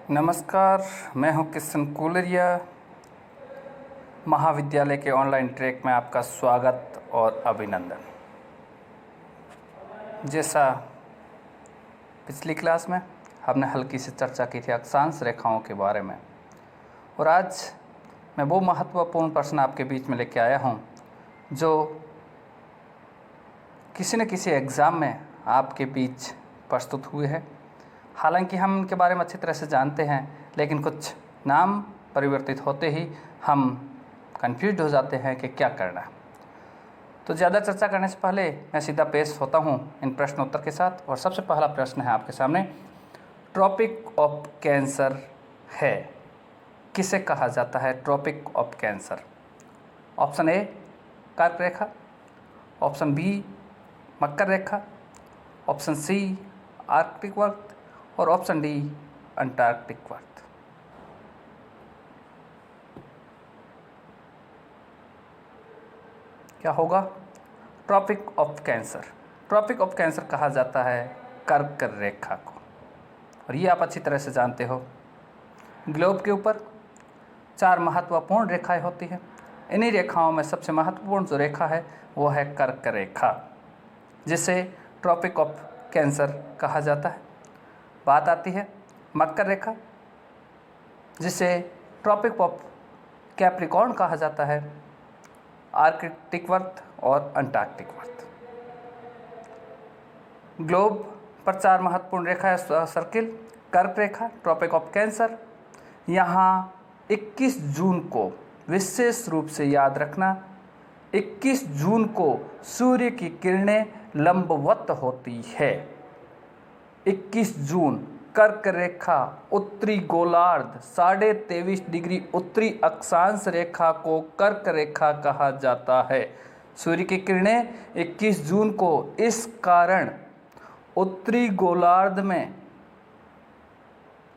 नमस्कार, मैं हूं किशन कुलरिया। महाविद्यालय के ऑनलाइन ट्रैक में आपका स्वागत और अभिनंदन। जैसा पिछली क्लास में हमने हल्की सी चर्चा की थी अक्षांश रेखाओं के बारे में, और आज मैं वो महत्वपूर्ण प्रश्न आपके बीच में लेके आया हूं जो किसी न किसी एग्ज़ाम में आपके बीच प्रस्तुत हुए हैं। हालांकि हम इनके बारे में अच्छी तरह से जानते हैं, लेकिन कुछ नाम परिवर्तित होते ही हम कंफ्यूज हो जाते हैं कि क्या करना है। तो ज़्यादा चर्चा करने से पहले मैं सीधा पेश होता हूँ इन प्रश्न उत्तर के साथ। और सबसे पहला प्रश्न है आपके सामने, ट्रॉपिक ऑफ कैंसर है किसे कहा जाता है? Tropic of cancer. Option A कर्क रेखा, ऑप्शन बी मकर रेखा, ऑप्शन सी आर्कटिक वर्त और ऑप्शन डी अंटार्कटिक वर्त। क्या होगा? Tropic of cancer. Tropic of cancer कहा जाता है कर्क रेखा को, और ये आप अच्छी तरह से जानते हो। ग्लोब के ऊपर 4 महत्वपूर्ण रेखाएं होती हैं। इन्हीं रेखाओं में सबसे महत्वपूर्ण जो रेखा है वो है कर्क रेखा, जिसे ट्रॉपिक ऑफ कैंसर कहा जाता है। बात आती है मकर रेखा, जिसे ट्रॉपिक ऑफ कैप्रिकॉर्न कहा जाता है, आर्कटिक वर्त और अंटार्कटिक वर्त। ग्लोब पर 4 महत्वपूर्ण रेखा है सर्किल, कर्क रेखा, ट्रॉपिक ऑफ कैंसर। यहाँ 21 जून को विशेष रूप से याद रखना, 21 जून को सूर्य की किरणें लंबवत होती है। 21 जून कर्क रेखा उत्तरी गोलार्ध 23.5 डिग्री उत्तरी अक्षांश रेखा को कर्क रेखा कहा जाता है। सूर्य की किरणें 21 जून को इस कारण उत्तरी गोलार्ध में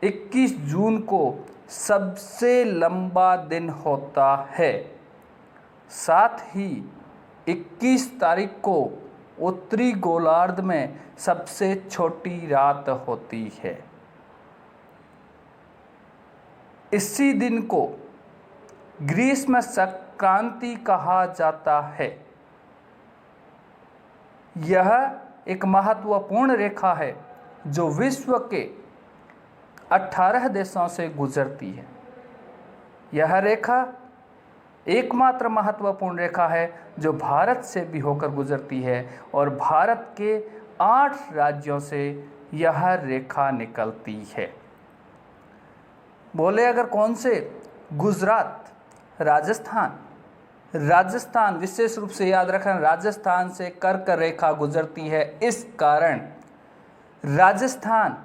21 जून को सबसे लंबा दिन होता है। साथ ही 21 तारीख को उत्तरी गोलार्ध में सबसे छोटी रात होती है। इसी दिन को ग्रीष्म संक्रांति कहा जाता है। यह एक महत्वपूर्ण रेखा है जो विश्व के 18 देशों से गुजरती है। यह रेखा एकमात्र महत्वपूर्ण रेखा है जो भारत से भी होकर गुजरती है, और भारत के 8 राज्यों से यह रेखा निकलती है। बोले अगर कौन से? गुजरात, राजस्थान विशेष रूप से याद रखना, राजस्थान से कर्क रेखा गुजरती है। इस कारण राजस्थान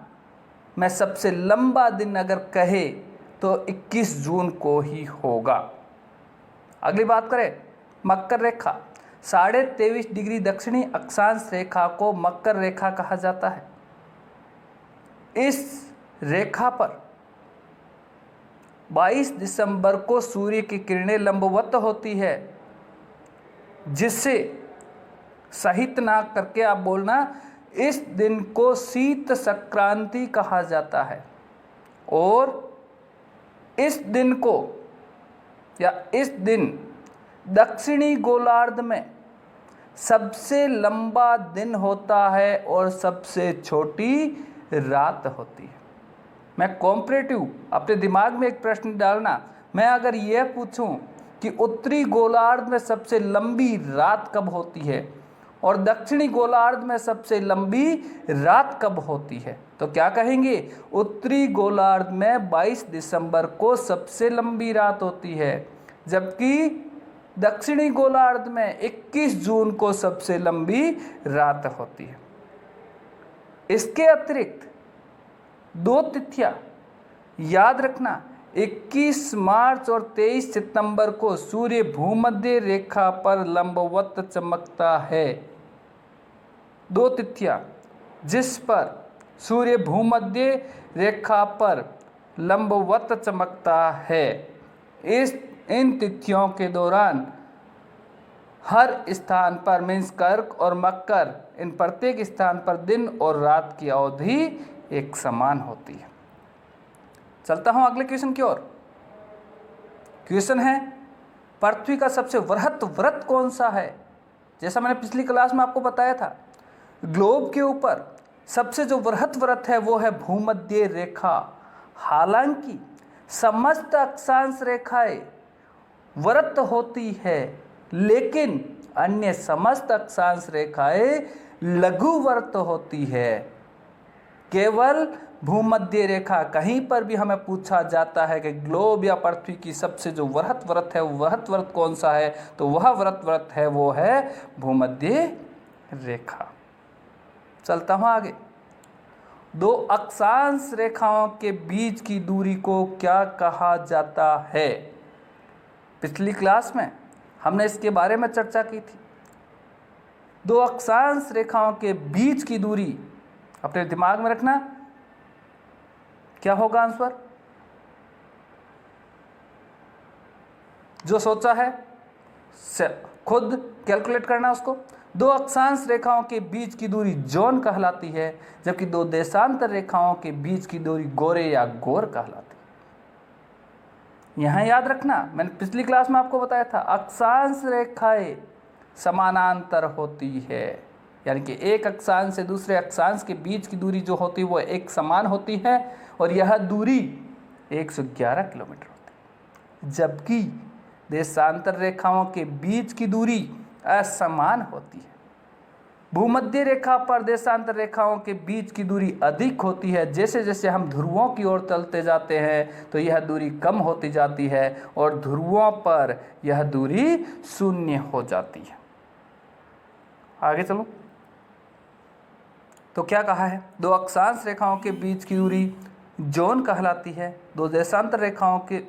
में सबसे लंबा दिन अगर कहे तो 21 जून को ही होगा। अगली बात करें मकर रेखा, 23.5 डिग्री दक्षिणी अक्षांश रेखा को मकर रेखा कहा जाता है। इस रेखा पर 22 दिसंबर को सूर्य की किरणें लंबवत होती है, जिससे सहित ना करके आप बोलना, इस दिन को शीत संक्रांति कहा जाता है। और इस दिन को या इस दिन दक्षिणी गोलार्ध में सबसे लंबा दिन होता है और सबसे छोटी रात होती है। मैं कॉम्परेटिव अपने दिमाग में एक प्रश्न डालना, मैं अगर यह पूछूं कि उत्तरी गोलार्ध में सबसे लंबी रात कब होती है और दक्षिणी गोलार्ध में सबसे लंबी रात कब होती है, तो क्या कहेंगे? उत्तरी गोलार्ध में 22 दिसंबर को सबसे लंबी रात होती है, जबकि दक्षिणी गोलार्ध में 21 जून को सबसे लंबी रात होती है। इसके अतिरिक्त 2 तिथियां याद रखना, 21 मार्च और 23 सितंबर को सूर्य भूमध्य रेखा पर लंबवत चमकता है। 2 तिथियां जिस पर सूर्य भूमध्य रेखा पर लंबवत चमकता है। इन तिथियों के दौरान हर स्थान पर मीन्स कर्क और मकर, इन प्रत्येक स्थान पर दिन और रात की अवधि एक समान होती है। 2 तिथियां जिस पर सूर्य भूमध्य रेखा पर लंबवत चमकता है। इस इन तिथियों के दौरान हर स्थान पर मीन्स कर्क और मकर, इन प्रत्येक स्थान पर दिन और रात की अवधि एक समान होती है। 2 तिथियां जिस पर सूर्य भूमध्य रेखा पर लंबवत चमकता है। इन तिथियों के दौरान हर स्थान पर दिन और रात की अवधि एक समान होती है। चलता हूं अगले क्वेश्चन की ओर। क्वेश्चन है, पृथ्वी का सबसे वृहत व्रत कौन सा है? जैसा मैंने पिछली क्लास में आपको बताया था, ग्लोब के ऊपर सबसे जो वृहत व्रत है वो है भूमध्य रेखा। हालांकि समस्त अक्षांश रेखाएं व्रत होती है, लेकिन अन्य समस्त अक्षांश रेखाएं लघु व्रत होती है। केवल भूमध्य रेखा, कहीं पर भी हमें पूछा जाता है कि ग्लोब या पृथ्वी की सबसे जो वृहत व्रत है वो वृहत व्रत कौन सा है, तो वह व्रत है वो है भूमध्य रेखा। चलता हूं आगे। दो अक्षांश रेखाओं के बीच की दूरी को क्या कहा जाता है? पिछली क्लास में हमने इसके बारे में चर्चा की थी। दो अक्षांश रेखाओं के बीच की दूरी अपने दिमाग में रखना, क्या होगा आंसर? जो सोचा है खुद कैलकुलेट करना उसको। दो अक्षांश रेखाओं के बीच की दूरी जोन कहलाती है, जबकि दो देशांतर रेखाओं के बीच की दूरी गोरे या गोर कहलाती है। यहां याद रखना, मैंने पिछली क्लास में आपको बताया था, अक्षांश रेखाएं समानांतर होती है, यानी कि एक अक्षांश से दूसरे अक्षांश के बीच की दूरी जो होती है वो एक समान होती है, और यह दूरी 111 किलोमीटर होती है, जबकि देशांतर रेखाओं के बीच की दूरी असमान होती है। भूमध्य रेखा पर देशांतर रेखाओं के बीच की दूरी अधिक होती है। जैसे जैसे हम ध्रुवों की ओर चलते जाते हैं तो यह दूरी कम होती जाती है, और ध्रुवों पर यह दूरी 0 हो जाती है। आगे चलो, तो क्या कहा है? दो अक्षांश रेखाओं के बीच की दूरी जोन कहलाती है। दो देशांतर रेखाओं के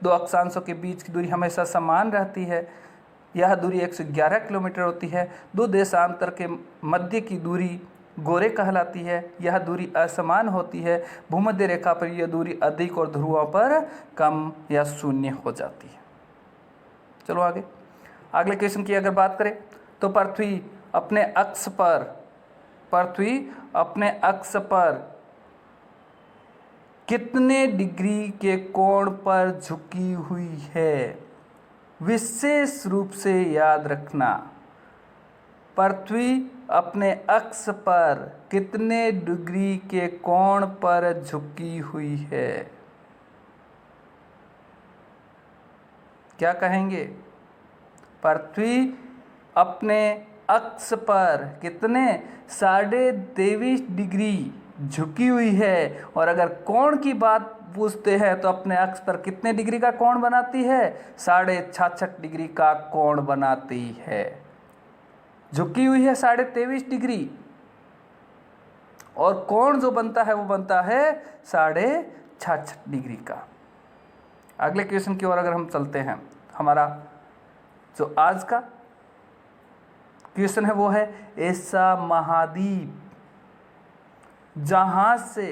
दो अक्षांशों के बीच की दूरी हमेशा समान रहती है, यह दूरी 111 किलोमीटर होती है। दो देशांतर के मध्य की दूरी गोरे कहलाती है, यह दूरी असमान होती है। भूमध्य रेखा पर यह दूरी अधिक और ध्रुवों पर कम या 0 हो जाती है। चलो आगे, अगले क्वेश्चन की अगर बात करें तो पृथ्वी अपने अक्ष पर कितने डिग्री के कोण पर झुकी हुई है? विशेष रूप से याद रखना, पृथ्वी अपने अक्ष पर कितने डिग्री के कोण पर झुकी हुई है? क्या कहेंगे? पृथ्वी अपने अक्ष पर कितने 23.5 डिग्री झुकी हुई है, और अगर कोण की बात पूछते हैं तो अपने अक्ष पर कितने डिग्री का कोण बनाती है? 66.5 डिग्री का कोण बनाती है। झुकी हुई है 23.5 डिग्री, और कोण जो बनता है वो बनता है 66.5 डिग्री का। अगले क्वेश्चन की ओर अगर हम चलते हैं, हमारा जो आज का क्वेश्चन है वो है, ऐसा महाद्वीप जहां से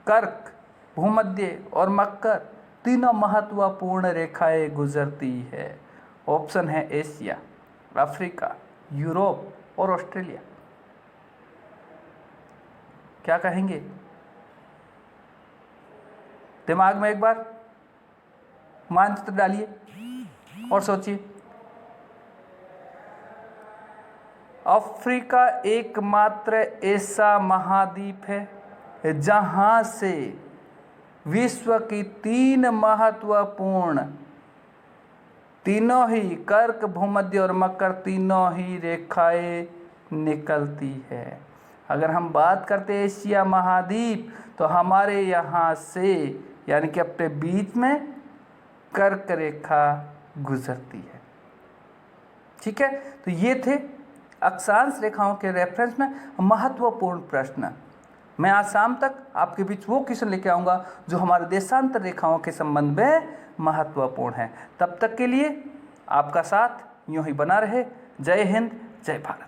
कर्क, भूमध्य और मकर तीनों महत्वपूर्ण रेखाएं गुजरती है। ऑप्शन है एशिया, अफ्रीका, यूरोप और ऑस्ट्रेलिया। क्या कहेंगे? दिमाग में एक बार मानचित्र डालिए और सोचिए। अफ्रीका एकमात्र ऐसा महाद्वीप है जहां से विश्व की 3 महत्वपूर्ण, तीनों ही कर्क, भूमध्य और मकर, तीनों ही रेखाएं निकलती है। अगर हम बात करते हैं एशिया महाद्वीप, तो हमारे यहाँ से यानी कि अपने बीच में कर्क रेखा गुजरती है। ठीक है, तो ये थे अक्षांश रेखाओं के रेफरेंस में महत्वपूर्ण प्रश्न। मैं आज शाम तक आपके बीच वो क्वेश्चन लेके आऊँगा जो हमारे देशांतर रेखाओं के संबंध में महत्वपूर्ण है। तब तक के लिए आपका साथ यूं ही बना रहे। जय हिंद, जय भारत।